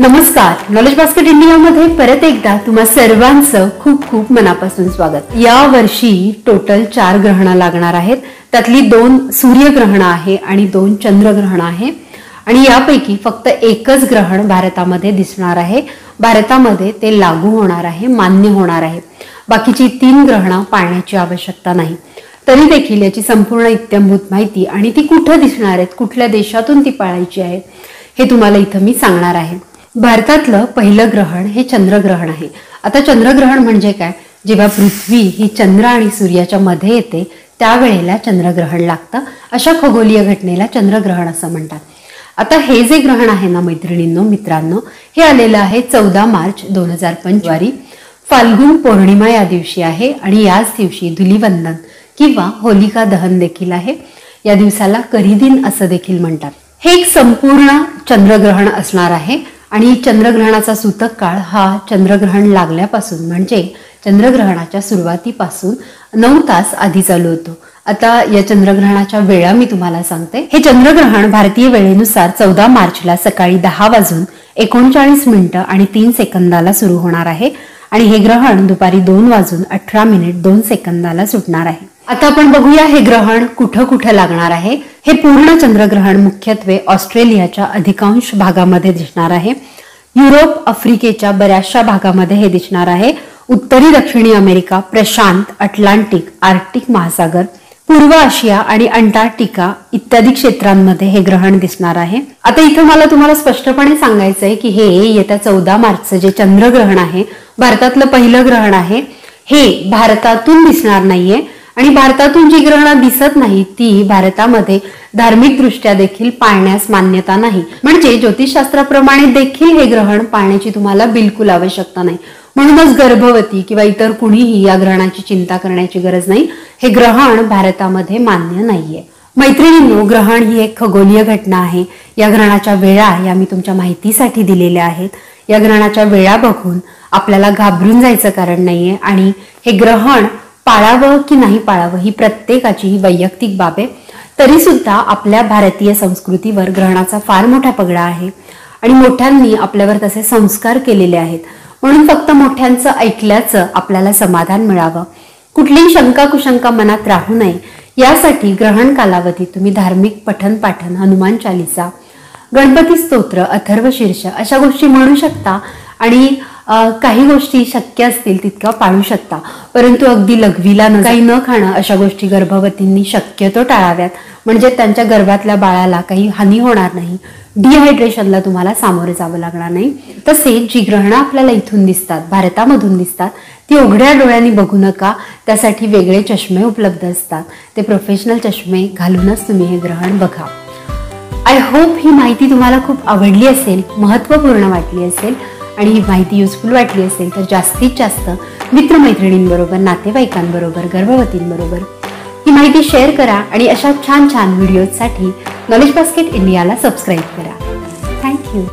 नमस्कार, knowledge basket इंडियामध्ये परत एकदा तुम्हा सर्वांचं खूप खूप मनापासून स्वागत। या वर्षी टोटल 4 ग्रहण लागणार आहेत। त्यातली 2 सूर्यग्रहण आहे आणि 2 चंद्रग्रहण आहे आणि यापैकी फक्त एकच ग्रहण भारतामध्ये दिसणार आहे। भारतामध्ये ते लागू होणार आहे, मान्य होणार आहे। बाकीची 3 ग्रहण पाळण्याची आवश्यकता नाही। तरी देखील याची संपूर्ण इत्थंभूत माहिती आणि ती कुठे दिसणार आहेत, कुठल्या देशातून ती पाळायची आहे हे तुम्हाला इथं मी सांगणार आहे। भारतातलं पहिलं ग्रहण हे चंद्रग्रहण आहे। आता चंद्रग्रहण म्हणजे काय? जेव्हा पृथ्वी ही चंद्र आणि सूर्याच्या मध्ये येते त्यावेळेला चंद्रग्रहण लागतं। अशा खगोलीय घटनेला चंद्रग्रहण असं म्हणतात। आता हे जे ग्रहण आहे ना मैत्रिणींनो, मित्रांनो, हे आलेलं आहे 14 मार्च 2025 फाल्गुन पौर्णिमा या दिवशी आहे आणि याच दिवशी धुलीवंदन किंवा होलिका दहन देखील आहे। या दिवसाला करीदिन असं देखील म्हणतात। हे एक संपूर्ण चंद्रग्रहण असणार आहे आणि चंद्रग्रहणाचा सूतक काळ हा चंद्रग्रहण लागल्यापासून म्हणजे चंद्रग्रहणाच्या सुरुवातीपासून 9 तास आधी चालू होतो। आता या चंद्रग्रहणाच्या वेळा मी तुम्हाला सांगते। हे चंद्रग्रहण भारतीय वेळेनुसार 14 मार्चला सकाळी 10:39 आणि 3 सेकंदाला सुरू होणार आहे आणि हे ग्रहण दुपारी 2:18 सुटणार आहे। आता आपण बघूया हे ग्रहण कुठं कुठं लागणार आहे। हे पूर्ण चंद्रग्रहण मुख्यत्वे ऑस्ट्रेलियाच्या अधिकांश भागामध्ये दिसणार आहे। युरोप, आफ्रिकेच्या बऱ्याचशा भागामध्ये हे दिसणार आहे। उत्तरी दक्षिणी अमेरिका, प्रशांत, अटलांटिक, आर्क्टिक महासागर, पूर्व आशिया आणि अंटार्क्टिका इत्यादी क्षेत्रांमध्ये हे ग्रहण दिसणार आहे। आता इथं मला तुम्हाला स्पष्टपणे सांगायचंय की हे येत्या 14 मार्चचं जे चंद्रग्रहण आहे, भारतातलं पहिलं ग्रहण आहे, हे भारतातून दिसणार नाहीये आणि भारतातून जी ग्रहणं दिसत नाही ती भारतामध्ये धार्मिक दृष्ट्या देखील पाळण्यास मान्यता नाही। म्हणजे ज्योतिषशास्त्राप्रमाणे देखील हे ग्रहण पाळण्याची तुम्हाला बिलकुल आवश्यकता नाही। म्हणूनच गर्भवती किंवा इतर कुणीही या ग्रहणाची चिंता करण्याची गरज नाही। हे ग्रहण भारतामध्ये मान्य नाहीये। मैत्रिणींनो, ग्रहण ही एक खगोलीय घटना आहे। या ग्रहणाच्या वेळा या मी तुमच्या माहितीसाठी दिलेल्या आहेत। या ग्रहणाच्या वेळा बघून आपल्याला घाबरून जायचं कारण नाहीये आणि हे ग्रहण पाळावं की नाही पाळावं ही प्रत्येकाची वैयक्तिक बाब आहे। तरी सुद्धा आपल्या भारतीय संस्कृतीवर ग्रहणाचा फार मोठा पगडा आहे आणि मोठ्यांनी आपल्यावर तसे संस्कार केलेले आहेत। म्हणून फक्त मोठ्यांचं ऐकल्याचं आपल्याला समाधान मिळावं, कुठलीही शंका कुशंका मनात राहू नये यासाठी ग्रहण कालावधीत तुम्ही धार्मिक पठण पाठन, हनुमान चालीसा, गणपती स्तोत्र, अथर्व शीर्ष अशा गोष्टी म्हणू शकता आणि काही गोष्टी शक्य असतील तितक्या पाळू शकता। परंतु अगदी लघवीला काही न खाणं अशा गोष्टी गर्भवतींनी शक्यतो टाळाव्यात, म्हणजे त्यांच्या गर्भातल्या बाळाला काही हानी होणार नाही, डिहायड्रेशनला तुम्हाला सामोरे जावं लागणार नाही। तसेच जी ग्रहणं आपल्याला इथून दिसतात, भारतामधून दिसतात, ती उघड्या डोळ्यांनी बघू नका। त्यासाठी वेगळे चष्मे उपलब्ध असतात, ते प्रोफेशनल चष्मे घालूनच तुम्ही हे ग्रहण बघा। आय होप ही माहिती तुम्हाला खूप आवडली असेल, महत्त्वपूर्ण वाटली असेल आणि ही माहिती युजफुल वाटली असेल तर जास्तीत जास्त मित्रमैत्रिणींबरोबर, नातेवाईकांबरोबर, गर्भवतींबरोबर ही माहिती शेअर करा आणि अशा छान छान व्हिडिओजसाठी नॉलेज बास्केट इंडियाला सबस्क्राईब करा। थँक्यू।